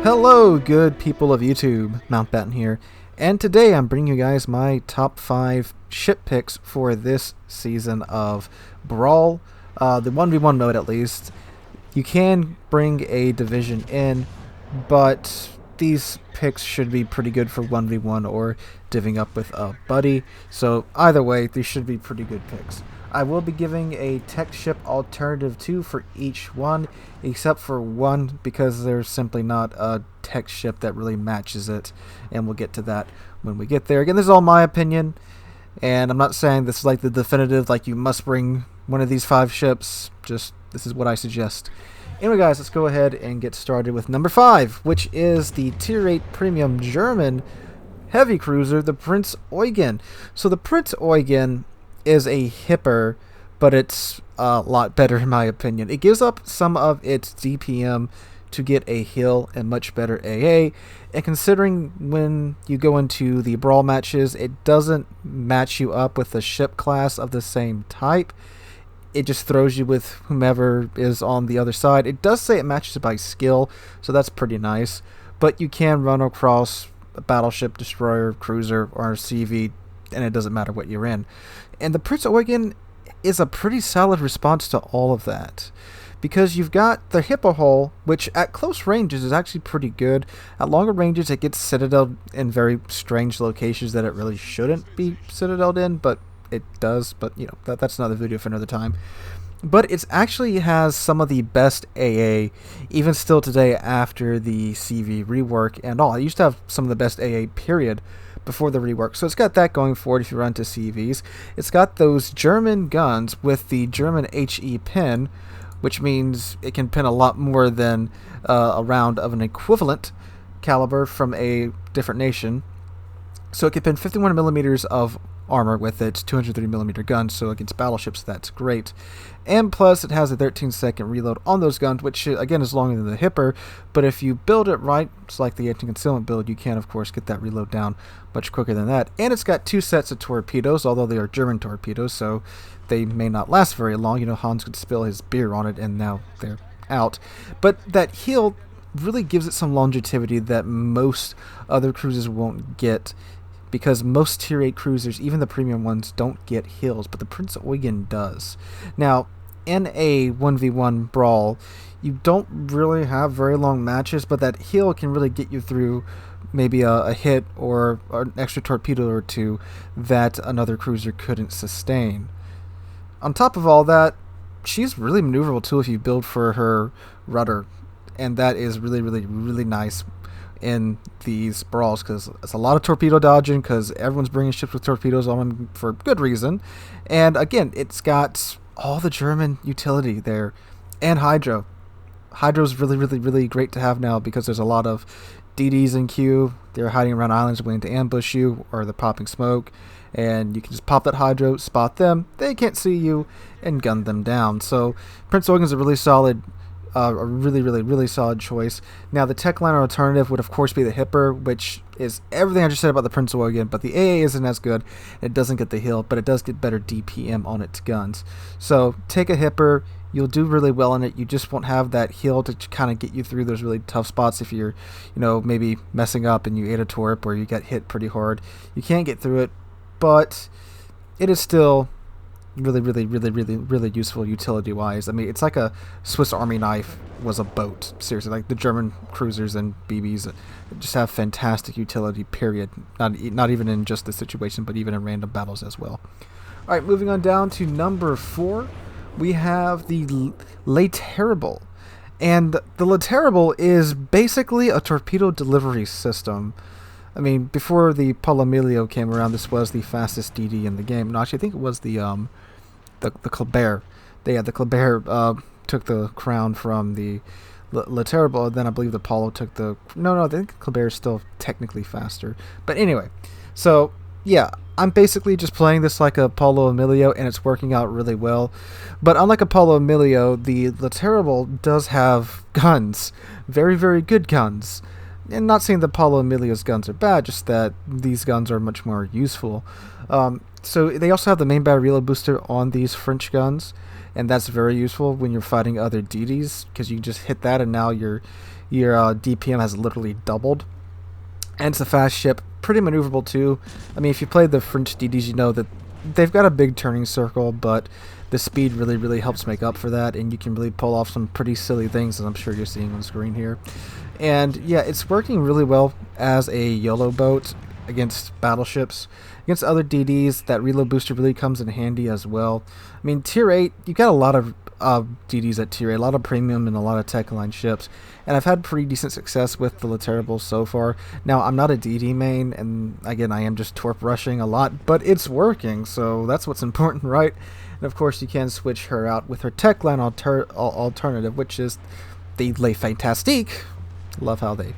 Hello, good people of YouTube. Mountbatten here, and today I'm bringing you guys my top 5 ship picks for this season of Brawl, the 1v1 mode at least. You can bring a division in, but these picks should be pretty good for 1v1 or divvying up with a buddy, so either way, these should be pretty good picks. I will be giving a tech ship alternative 2 for each one, except for one, because there's simply not a tech ship that really matches it, and we'll get to that when we get there. Again, this is all my opinion, and I'm not saying this is like the definitive, like you must bring one of these 5 ships, just this is what I suggest. Anyway guys, let's go ahead and get started with number 5, which is the Tier 8 Premium German Heavy Cruiser, the Prinz Eugen. So the Prinz Eugen is a hipper, but it's a lot better in my opinion. It gives up some of its DPM to get a heal and much better AA, and considering when you go into the brawl matches, it doesn't match you up with a ship class of the same type. It just throws you with whomever is on the other side. It does say it matches by skill, so that's pretty nice, but you can run across a battleship, destroyer, cruiser, or CV, and it doesn't matter what you're in. And the Prinz Eugen is a pretty solid response to all of that, because you've got the Hippo Hull, which at close ranges is actually pretty good. At longer ranges, it gets citadeled in very strange locations that it really shouldn't be citadeled in, but it does. But you know, that's another video for another time. But it actually has some of the best AA, even still today after the CV rework and all. It used to have some of the best AA, period, before the rework. So it's got that going for it if you run to CVs. It's got those German guns with the German HE pin, which means it can pin a lot more than a round of an equivalent caliber from a different nation. So it can pin 51 millimeters of armor with its 230mm gun, so against battleships that's great. And plus it has a 13-second reload on those guns, which again is longer than the hipper, but if you build it right, it's like the anti-concealment build, you can of course get that reload down much quicker than that. And it's got 2 sets of torpedoes, although they are German torpedoes, so they may not last very long. You know, Hans could spill his beer on it and now they're out. But that heal really gives it some longevity that most other cruisers won't get, because most Tier 8 cruisers, even the premium ones, don't get heals, but the Prinz Eugen does. Now, in a 1v1 brawl, you don't really have very long matches, but that heal can really get you through maybe a hit or an extra torpedo or two that another cruiser couldn't sustain. On top of all that, she's really maneuverable too if you build for her rudder, and that is really nice in these brawls, because it's a lot of torpedo dodging, because everyone's bringing ships with torpedoes on them for good reason. And again, it's got all the German utility there, and hydro. Hydro's really great to have now, because there's a lot of DDs in queue. They're hiding around islands waiting to ambush you, or they're popping smoke, and you can just pop that hydro, spot them, they can't see you, and gun them down. So Prinz Eugen's a really solid really solid choice. Now the tech line alternative would of course be the hipper, which is everything I just said about the Prinz Eugen, but the AA isn't as good. It doesn't get the heal, but it does get better DPM on its guns. So take a hipper, you'll do really well in it. You just won't have that heal to kind of get you through those really tough spots if you're, you know, maybe messing up and you ate a torp or you get hit pretty hard. You can't get through it, but it is still really useful utility wise. I mean, it's like a Swiss Army knife was a boat. Seriously, like the German cruisers and BBs just have fantastic utility, period. Not even in just this situation, but even in random battles as well. Alright, moving on down to number 4, we have the Le Terrible. And the Le Terrible is basically a torpedo delivery system. I mean, before the Paulo Emilio came around, this was the fastest DD in the game. No, actually, I think it was the Colbert. The Colbert took the crown from the Le Terrible, and then I believe the Paulo took the... No, I think Colbert is still technically faster. But anyway, so, yeah, I'm basically just playing this like a Paulo Emilio, and it's working out really well. But unlike a Paulo Emilio, the Le Terrible does have guns. Very good guns. And not saying that Paulo Emilio's guns are bad, just that these guns are much more useful. So they also have the main battery reload booster on these French guns, and that's very useful when you're fighting other DDs, because you just hit that and now you're your DPM has literally doubled. And it's a fast ship, pretty maneuverable too. I mean, if you played the French DDs, you know that they've got a big turning circle, but the speed really helps make up for that, and you can really pull off some pretty silly things, as I'm sure you're seeing on screen here. And yeah, it's working really well as a YOLO boat against battleships. Against other DDs, that reload booster really comes in handy as well. I mean, Tier 8, you got a lot of DDs at Tier 8, a lot of premium and a lot of tech line ships, and I've had pretty decent success with the Tirpitz so far. Now, I'm not a DD main, and again, I am just torp rushing a lot, but it's working, so that's what's important, right? And of course, you can switch her out with her tech line alternative, which is the Le Fantastique. Love how they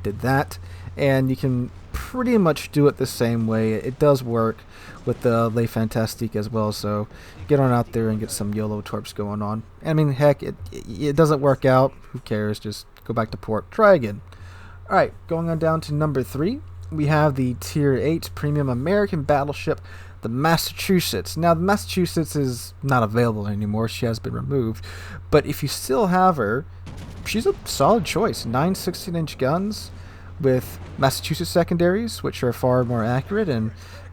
did that. And you can pretty much do it the same way. It does work with the Le Fantastique as well, so get on out there and get some YOLO torps going on. I mean, heck, it doesn't work out. Who cares? Just go back to port. Try again. Alright, going on down to number 3, we have the Tier 8 Premium American Battleship, the Massachusetts. Now, the Massachusetts is not available anymore. She has been removed. But if you still have her, she's a solid choice. 9 16-inch guns with Massachusetts secondaries, which are far more accurate and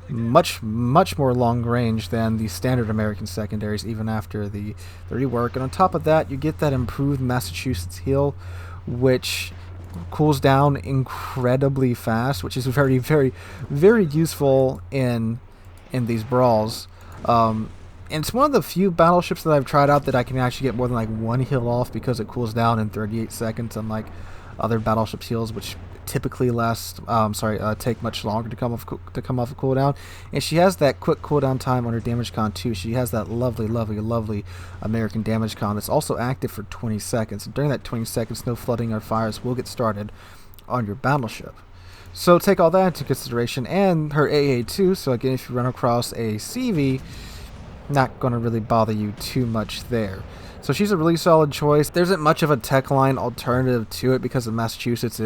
much more long range than the standard American secondaries, even after the rework. And on top of that, you get that improved Massachusetts heal, which cools down incredibly fast, which is very useful in these brawls. And it's one of the few battleships that I've tried out that I can actually get more than like one heal off, because it cools down in 38 seconds, unlike other battleships heals, which typically take much longer to come off a cooldown. And she has that quick cooldown time on her damage con too. She has that lovely American damage con that's also active for 20 seconds. And during that 20 seconds, no flooding or fires will get started on your battleship. So take all that into consideration, and her AA too. So again, if you run across a CV, not going to really bother you too much there. So she's a really solid choice. There isn't much of a tech line alternative to it, because of Massachusetts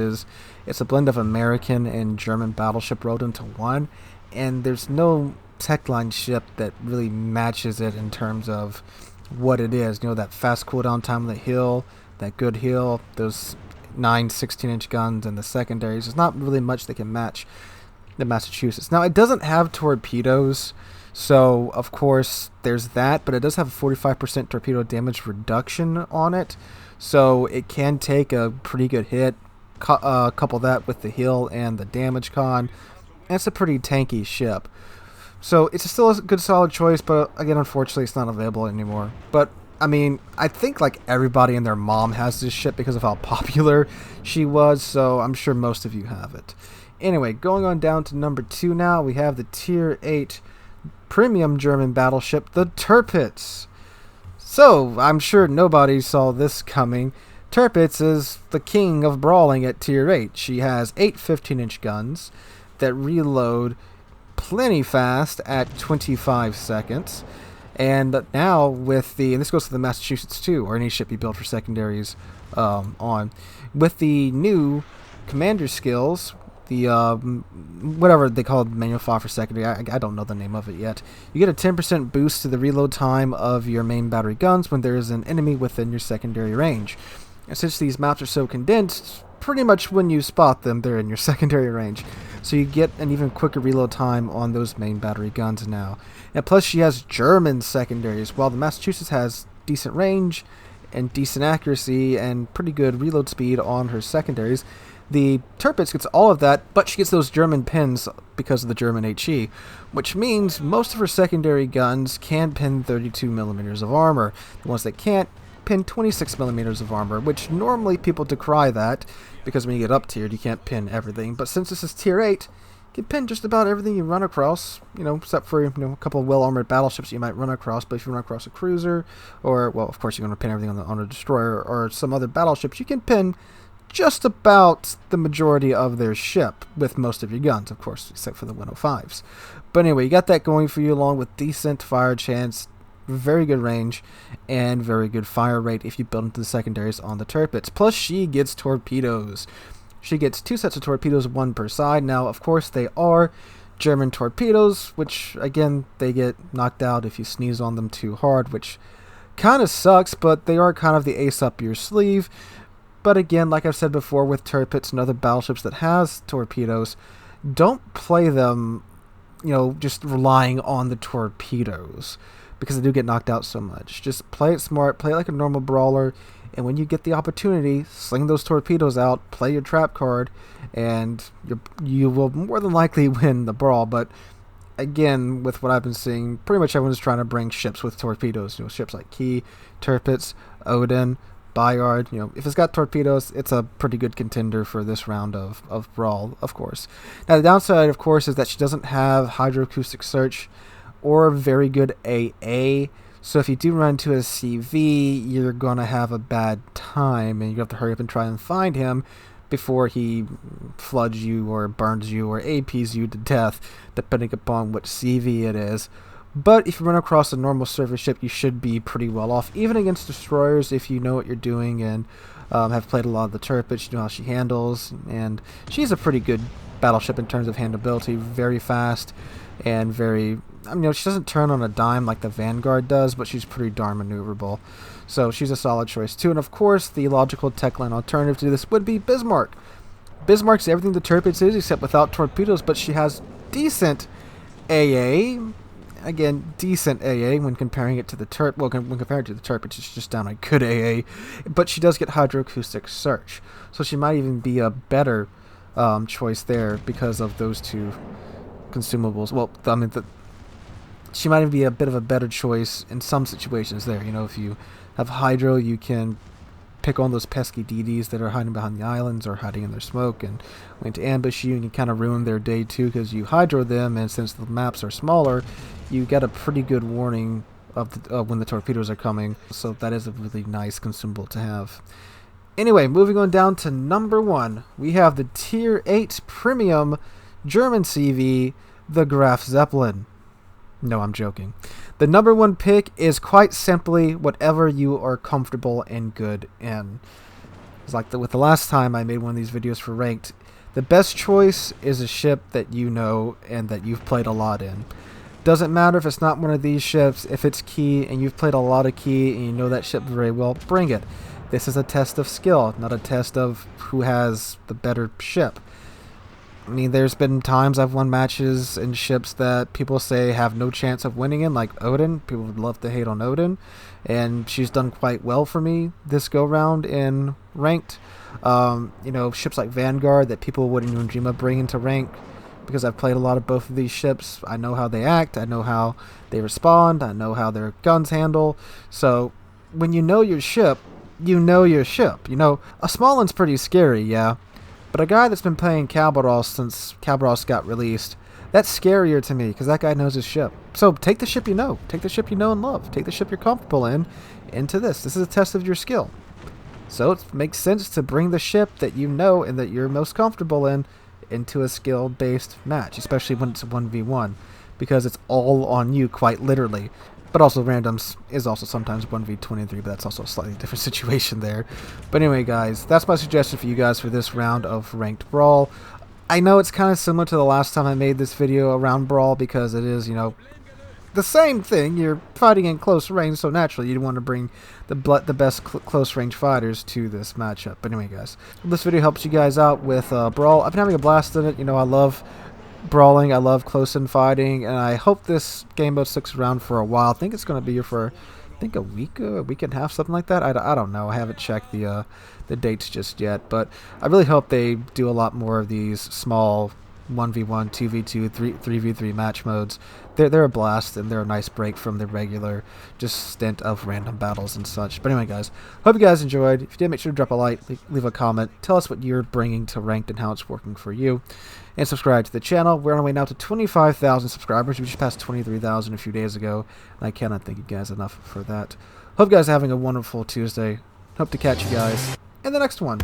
it's a blend of American and German battleship rolled into one, and there's no tech line ship that really matches it in terms of what it is. You know, that fast cooldown time of the hill, that good hill, those 9 16-inch guns and the secondaries. There's not really much that can match the Massachusetts. Now, it doesn't have torpedoes, so of course there's that, but it does have a 45% torpedo damage reduction on it, so it can take a pretty good hit. Couple that with the heal and the damage con, and it's a pretty tanky ship. So it's still a good solid choice, but again, unfortunately, it's not available anymore. But I mean, I think like everybody and their mom has this ship because of how popular she was, so I'm sure most of you have it. Anyway, going on down to number 2 now, we have the Tier 8 Premium German Battleship, the Tirpitz. So, I'm sure nobody saw this coming. Tirpitz is the king of brawling at Tier 8. She has 8 15-inch guns that reload plenty fast at 25 seconds. And now with and this goes to the Massachusetts too, or any ship you build for secondaries with the new commander skills, the whatever they call it, manual file for secondary, I don't know the name of it yet. You get a 10% boost to the reload time of your main battery guns when there is an enemy within your secondary range. And since these maps are so condensed, pretty much when you spot them, they're in your secondary range. So you get an even quicker reload time on those main battery guns now. And plus she has German secondaries. While the Massachusetts has decent range and decent accuracy and pretty good reload speed on her secondaries, the Tirpitz gets all of that, but she gets those German pins because of the German HE, which means most of her secondary guns can pin 32mm of armor. The ones that can't pin 26mm of armor, which normally people decry that, because when you get up tiered, you can't pin everything. But since this is Tier 8, you can pin just about everything you run across, except for, a couple of well-armored battleships you might run across. But if you run across a cruiser, or, well, of course you're going to pin everything on a destroyer, or some other battleships, you can pin just about the majority of their ship with most of your guns, of course, except for the 105s. But anyway, you got that going for you, along with decent fire chance, very good range, and very good fire rate if you build into the secondaries on the Tirpitz. Plus, she gets torpedoes. She gets 2 sets of torpedoes, 1 per side. Now, of course, they are German torpedoes, which, again, they get knocked out if you sneeze on them too hard, which kind of sucks, but they are kind of the ace up your sleeve. But again, like I've said before with Tirpitz and other battleships that has torpedoes, don't play them, just relying on the torpedoes, because they do get knocked out so much. Just play it smart, play it like a normal brawler, and when you get the opportunity, sling those torpedoes out, play your trap card, and you will more than likely win the brawl. But again, with what I've been seeing, pretty much everyone's trying to bring ships with torpedoes. Ships like Key, Tirpitz, Odin, Bayard. If it's got torpedoes, it's a pretty good contender for this round of Brawl, of course. Now, the downside, of course, is that she doesn't have hydroacoustic search or very good AA. So if you do run into a CV, you're going to have a bad time, and you have to hurry up and try and find him before he floods you or burns you or APs you to death, depending upon which CV it is. But if you run across a normal surface ship, you should be pretty well off, even against destroyers, if you know what you're doing and have played a lot of the Tirpitz. You know how she handles, and she's a pretty good battleship in terms of handleability, very fast and very... she doesn't turn on a dime like the Vanguard does, but she's pretty darn maneuverable. So she's a solid choice too. And of course, the logical tech line alternative to this would be Bismarck. Bismarck's everything the Tirpitz is, except without torpedoes, but she has decent AA. Again, decent AA when comparing it to the when compared to the Tirpitz, it's just downright good AA. But she does get hydroacoustic search, so she might even be a better choice there because of those two consumables. Well, she might even be a bit of a better choice in some situations there. If you have hydro, you can pick on those pesky DDs that are hiding behind the islands or hiding in their smoke and waiting to ambush you, and you kind of ruin their day too because you hydro them, and since the maps are smaller, you get a pretty good warning of when the torpedoes are coming. So that is a really nice consumable to have. Anyway, moving on down to number 1, we have the Tier 8 Premium German CV, the Graf Zeppelin. No, I'm joking. The number 1 pick is quite simply whatever you are comfortable and good in. It's like with the last time I made one of these videos for Ranked, the best choice is a ship that you know and that you've played a lot in. Doesn't matter if it's not one of these ships. If it's Key and you've played a lot of Key and you know that ship very well, bring it. This is a test of skill, not a test of who has the better ship. There's been times I've won matches in ships that people say have no chance of winning in, like Odin. People would love to hate on Odin, and she's done quite well for me this go-round in Ranked. Ships like Vanguard that people wouldn't even dream of bringing to Rank, because I've played a lot of both of these ships. I know how they act, I know how they respond, I know how their guns handle. So when you know your ship, you know your ship. A small one's pretty scary, yeah. But a guy that's been playing Brawls since Brawls got released, that's scarier to me because that guy knows his ship. So take the ship you know. Take the ship you know and love. Take the ship you're comfortable in into this. This is a test of your skill. So it makes sense to bring the ship that you know and that you're most comfortable in into a skill-based match, especially when it's a 1v1, because it's all on you, quite literally. But also randoms is also sometimes 1v23, but that's also a slightly different situation there. But anyway, guys, that's my suggestion for you guys for this round of Ranked Brawl. I know it's kind of similar to the last time I made this video around Brawl, because it is, the same thing. You're fighting in close range, so naturally you'd want to bring the best close range fighters to this matchup. But anyway, guys, if this video helps you guys out with Brawl, I've been having a blast in it. I love brawling, I love close-in fighting, and I hope this game mode sticks around for a while. I think it's going to be here for, a week and a half, something like that. I don't know. I haven't checked the dates just yet, but I really hope they do a lot more of these small 1v1, 2v2, 3v3 match modes. They're a blast, and they're a nice break from the regular just stint of random battles and such. But anyway, guys, hope you guys enjoyed. If you did, make sure to drop a like, leave a comment, tell us what you're bringing to Ranked and how it's working for you, and subscribe to the channel. We're on our way now to 25,000 subscribers. We just passed 23,000 a few days ago, and I cannot thank you guys enough for that. Hope you guys are having a wonderful Tuesday. Hope to catch you guys in the next one.